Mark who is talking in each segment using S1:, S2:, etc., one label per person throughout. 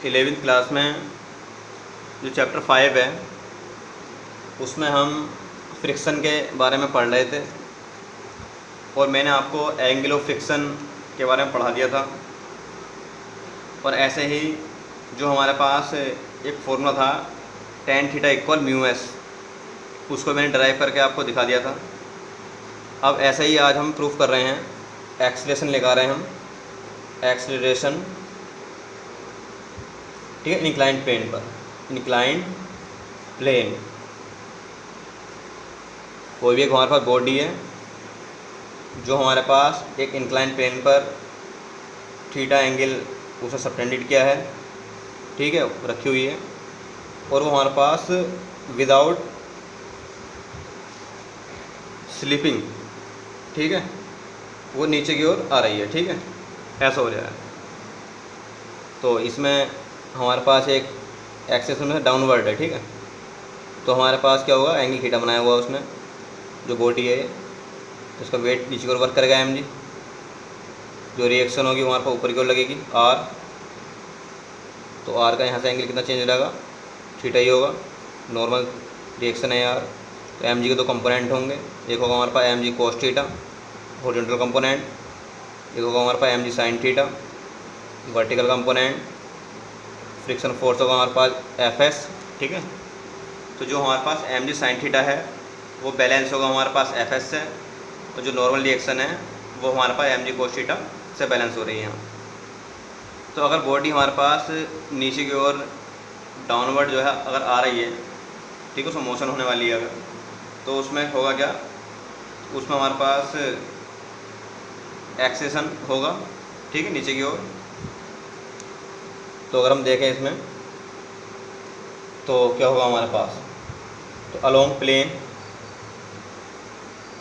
S1: 11वीं क्लास में जो चैप्टर 5 है उसमें हम फ्रिक्शन के बारे में पढ़ रहे थे और मैंने आपको एंगल ऑफ फ्रिक्शन के बारे में पढ़ा दिया था। और ऐसे ही जो हमारे पास एक फॉर्मूला था tan theta equal mu S, उसको मैंने ड्राइव करके आपको दिखा दिया था। अब ऐसे ही आज हम प्रूफ कर रहे हैं, एक्सीलरेशन लगा रहे हैं हम, एक्सीलरेशन, ठीक है, इंक्लाइंड प्लेन पर। इंक्लाइंड प्लेन, कोई भी एक हमारे पास बॉडी है जो हमारे पास एक इंक्लाइंड प्लेन पर थीटा एंगल उसे सबटेंडेड किया है, ठीक है, रखी हुई है, और वो हमारे पास विदाउट स्लिपिंग, ठीक है, वो नीचे की ओर आ रही है, ठीक है, ऐसा हो जाएगा। तो इसमें हमारे पास एक एक्सिस में डाउनवर्ड है, ठीक है, तो हमारे पास क्या होगा, एंगल थीटा बनाया हुआ उसने, जो बॉडी है उसका वेट नीचे की ओर वर्क करेगा mg, जो रिएक्शन होगी हमारे पास ऊपर की ओर लगेगी r, तो r का यहाँ से एंगल कितना चेंज हो जाएगा, थीटा ही होगा, नॉर्मल रिएक्शन है यार। तो mg के दो कंपोनेंट होंगे, एक होगा हमारे पास mg cos theta horizontal component, एक होगा हमारे पास mg sin theta vertical component, friction force होगा हमारे पास fs, ठीक है। तो जो हमारे पास mg sin थीटा है वो बैलेंस होगा हमारे पास fs से, और जो नॉर्मल रिएक्शन है वो हमारे पास mg cos थीटा से बैलेंस हो रही है यहाँ। तो अगर बॉडी हमारे पास नीचे की ओर डाउनवर्ड जो है अगर आ रही है, ठीक है, उसमें मोशन होने वाली है अगर, तो उसमें होगा क्या, उसमें हमारे पास एक्सेशन होगा, ठीक है, नीचे की ओर। तो अगर हम देखें इसमें तो क्या होगा हमारे पास, तो अलोंग प्लेन,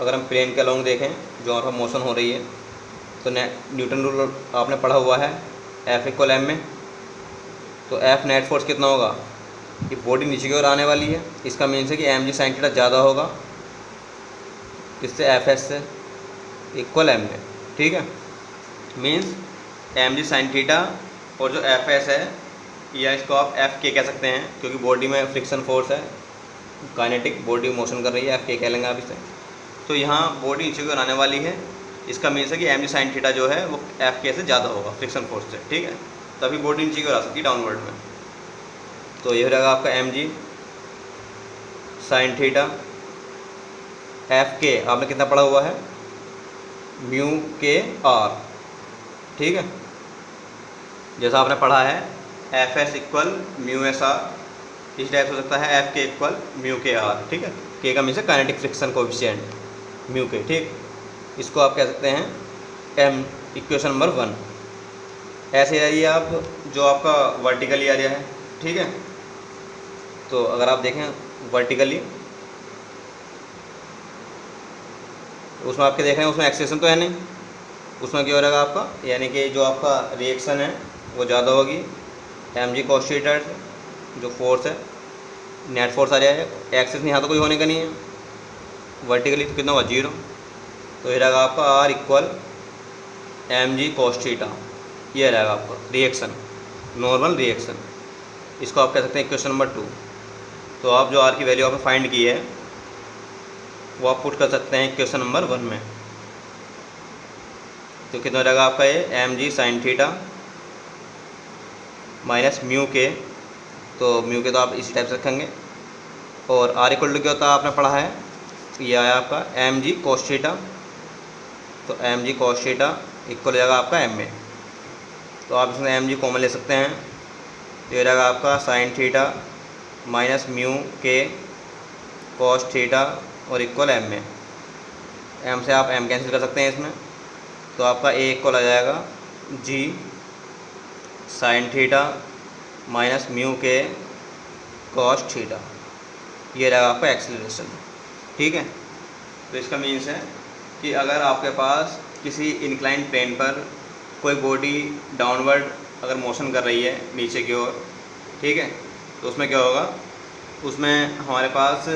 S1: अगर हम प्लेन के अलोंग देखें जो हमारे पास मोशन हो रही है, तो न्यूटन रूल आपने पढ़ा हुआ है F इक्वल m में। तो F नेट फोर्स कितना होगा, ये बॉडी नीचे की ओर आने वाली है, इसका मीन्स है कि mg sin थीटा ज़्यादा होगा किससे, Fs से, इक्वल m में, ठीक है। मीन्स mg sin थीटा और जो Fs है या इसको आप Fk कह सकते हैं, क्योंकि बॉडी में फ्रिक्शन फोर्स है, काइनेटिक बॉडी मोशन कर रही है, Fk कह लेंगे आप इसे। तो यहाँ बॉडी नीचे की ओर आने वाली है, इसका मीन्स है कि mg sin थीटा जो है वो Fk से ज़्यादा होगा फ्रिक्शन फोर्स से, ठीक है, तभी बॉडी नीचे की ओर आ सकती है डाउनवर्ड में। तो ये हो जाएगा आपका mg sin थीटा, Fk आपने कितना पढ़ा हुआ है, म्यू के आर, ठीक है, जैसा आपने पढ़ा है Fs equal mu S R, इस टाइप हो सकता है Fk इक्वल म्यू के आर, ठीक है। k का मीन्स है काइनेटिक फ्रिक्शन कोएफिशिएंट, म्यू के, ठीक, इसको आप कह सकते हैं m, इक्वेशन नंबर 1। ऐसे एरिया आप जो आपका वर्टिकली एरिया है, ठीक है, तो अगर आप देखें वर्टिकली उसमें आपके देख रहे हैं उसमें एक्सेशन तो है नहीं, उसमें क्या हो रहेगा आपका, यानी कि जो आपका रिएक्शन है वो ज़्यादा होगी mg cos थीटा, जो फोर्स है नेट फोर्स आ जाएगा, एक्सेस यहाँ तो कोई होने का नहीं है, वर्टिकली तो कितना होगा 0, तो ये रहेगा आपका r equal mg cos theta, ये रहेगा आपका रिएक्शन, नॉर्मल रिएक्शन, इसको आप कह सकते हैं इक्वेशन नंबर 2। तो आप जो r की वैल्यू आपने फाइंड की है वो आप पुट कर सकते हैं इक्वेशन नंबर 1 में। तो कितना हो जाएगा आपका ये mg sin theta minus mu के, तो म्यू के तो आप इसी टाइप से रखेंगे, और r इक्वल टू क्या होता है आपने पढ़ा है, ये आया आपका mg cos थीटा, तो mg cos थीटा इक्वल हो जाएगा आपका m में, तो आप इसमें mg कॉमन ले सकते हैं, तो ये रहेगा आपका sin थीटा माइनस म्यू के cos थीटा और इक्वल m में, m से आप m कैंसिल कर सकते हैं इसमें, तो आपका a इक्वल आ जाएगा g sin theta minus mu के cos थीटा, ये रहेगा आपका एक्सीलरेशन, ठीक है। तो इसका मीन्स है कि अगर आपके पास किसी इंक्लाइंड प्लेन पर कोई बॉडी डाउनवर्ड अगर मोशन कर रही है नीचे की ओर, ठीक है, तो उसमें क्या होगा, उसमें हमारे पास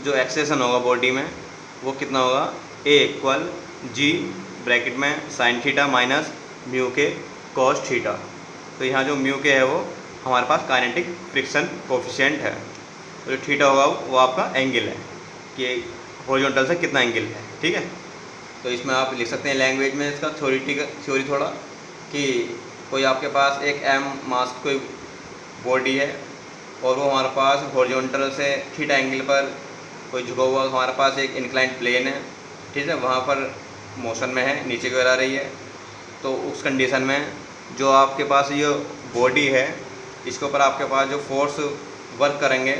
S1: जो एक्सेशन होगा बॉडी में वो कितना होगा, a इक्वल g ब्रैकेट में sin थीटा माइनस म्यू के cos थीटा। तो यहाँ जो म्यू के है वो हमारे पास काइनेटिक फ्रिक्शन कोफिशिएंट है। तो जो थीटा होगा वो आपका एंगल है कि हॉरिजॉन्टल से कितना एंगल है, ठीक है। तो इसमें आप लिख सकते हैं लैंग्वेज में इसका थ्योरी थोड़ा कि कोई आपके पास एक एम मास कोई बॉडी है और वो हमारे पास हॉरिजॉन्टल से थीटा एंगल पर कोई झुका हुआ हमारे पास एक इंक्लाइंड प्लेन है, ठीक है, वहाँ पर मोशन में है, नीचे की ओर आ रही है। तो उस कंडीशन में जो आपके पास ये बॉडी है इसके ऊपर आपके पास जो फोर्स वर्क करेंगे,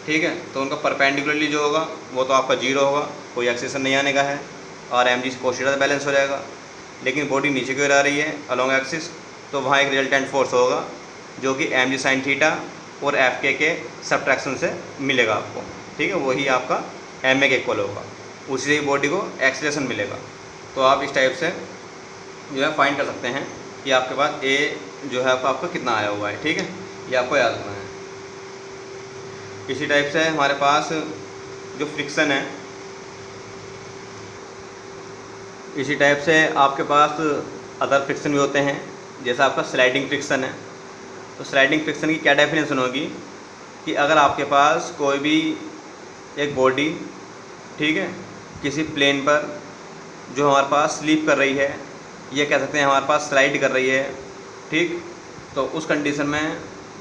S1: ठीक है, तो उनका परपेंडिकुलरली जो होगा वो तो आपका 0 होगा, कोई एक्सेशन नहीं आने का है और m g cos theta balance हो जाएगा। लेकिन बॉडी नीचे की ओर आ रही है अलोंग एक्सिस, तो वहाँ एक रिजल्टेंट फोर्स होगा जो कि एम जी साइन थीटा और एफ के सब्ट्रैक्शन से मिलेगा आपको, ठीक है, वही आपका एम ए के इक्वल होगा, उसी से ही बॉडी को एक्सेलरेशन मिलेगा। तो आप इस टाइप से जो है फाइंड कर सकते हैं कि आपके पास ए जो है आपका कितना आया हुआ है, ठीक है, ये आपको याद रखना है। इसी टाइप से हमारे पास जो फ्रिक्शन है, इसी टाइप से आपके पास अदर फ्रिक्शन भी होते हैं, जैसा आपका स्लाइडिंग फ्रिक्शन है। तो स्लाइडिंग फ्रिक्शन की क्या डेफिनेशन होगी कि अगर आपके पास कोई भी एक बॉडी, ठीक है, किसी प्लेन पर जो हमारे पास स्लीप कर रही है, ये कह सकते हैं हमारे पास स्लाइड कर रही है, ठीक, तो उस कंडीशन में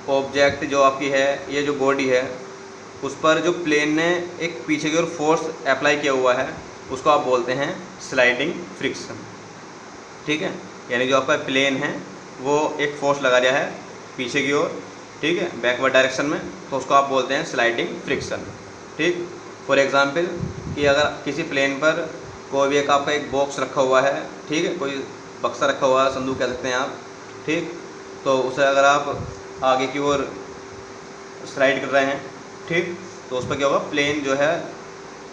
S1: ऑब्जेक्ट जो आपकी है, ये जो बॉडी है, उस पर जो प्लेन ने एक पीछे की ओर फोर्स अप्लाई किया हुआ है उसको आप बोलते हैं स्लाइडिंग फ्रिक्शन, ठीक है। यानी जो आपका प्लेन है वो एक फोर्स लगा रहा है पीछे की ओर, ठीक है, बैकवर्ड डायरेक्शन में, तो उसको आप बोलते हैं स्लाइडिंग फ्रिक्शन, ठीक। फॉर एग्जांपल कि अगर किसी प्लेन पर कोई भी एक आपका एक बॉक्स रखा हुआ है, ठीक है, कोई बक्सा रखा हुआ है, संदूक कह सकते हैं आप, ठीक, तो उसे अगर आप आगे की ओर स्लाइड कर रहे हैं, ठीक, तो उस पर क्या होगा, प्लेन जो है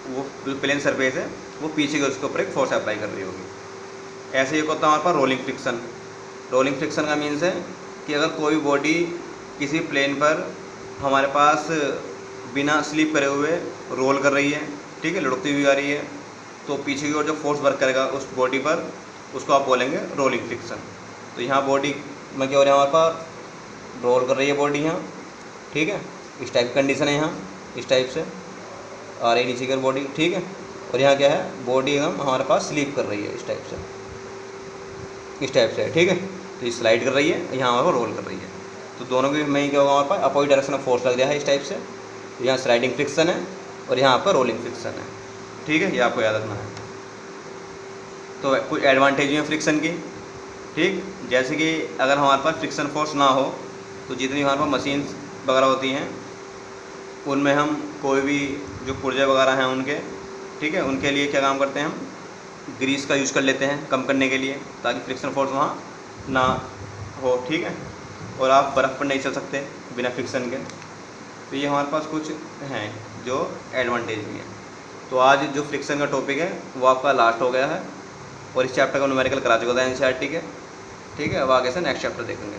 S1: वो प्लेन सरफेस है वो पीछे की उसके ऊपर एक फोर्स अप्लाई कर रही होगी। ऐसे ही होता है हमारे पास रोलिंग फ्रिक्शन। रोलिंग फ्रिक्शन का मीन्स है कि अगर कोई बॉडी किसी प्लेन पर हमारे पास बिना स्लिप करे हुए रोल कर रही है, ठीक है, लुढ़कती हुई आ रही है, तो पीछे की ओर जो फोर्स वर्क करेगा उस बॉडी पर उसको आप बोलेंगे रोलिंग फ्रिक्शन। तो यहाँ बॉडी में क्या हो रहा है, हमारे पास रोल कर रही है बॉडी यहाँ, ठीक है, इस टाइप की कंडीशन है, यहाँ इस टाइप से आ रही नीचे की ओर बॉडी, ठीक है, और यहाँ क्या है, बॉडी हम हमारे पास स्लीप कर रही है इस टाइप से, इस टाइप से, ठीक है, तो ये स्लाइड कर रही है, यहाँ हमारे रोल कर रही है, तो दोनों की में क्या होगा, हमारे पास अपोजिट डायरेक्शन में फोर्स लग रहा है इस टाइप से। तो यहाँ स्लाइडिंग फ्रिक्शन है और यहाँ पर रोलिंग फ्रिक्शन है, ठीक है, ये आपको याद रखना है। तो कुछ एडवांटेज है फ्रिक्शन की, ठीक, जैसे कि अगर हमारे पास फ्रिक्शन फोर्स ना हो तो जितनी हमारे पास मशीन वगैरह होती हैं उनमें हम कोई भी जो पुर्जे वगैरह हैं उनके, ठीक है, उनके लिए क्या काम करते हैं, हम ग्रीस का यूज़ कर लेते हैं कम करने के लिए, ताकि फ्रिक्शन फोर्स वहाँ ना हो, ठीक है, और आप बर्फ़ पर नहीं चल सकते बिना फ्रिक्शन के। तो ये हमारे पास कुछ हैं जो एडवांटेज भी हैं। तो आज जो फ्रिक्शन का टॉपिक है वो आपका लास्ट हो गया है और इस चैप्टर का न्यूमेरिकल करा चुका था एनसीईआरटी के, ठीक है। अब आगे से नेक्स्ट चैप्टर देखेंगे।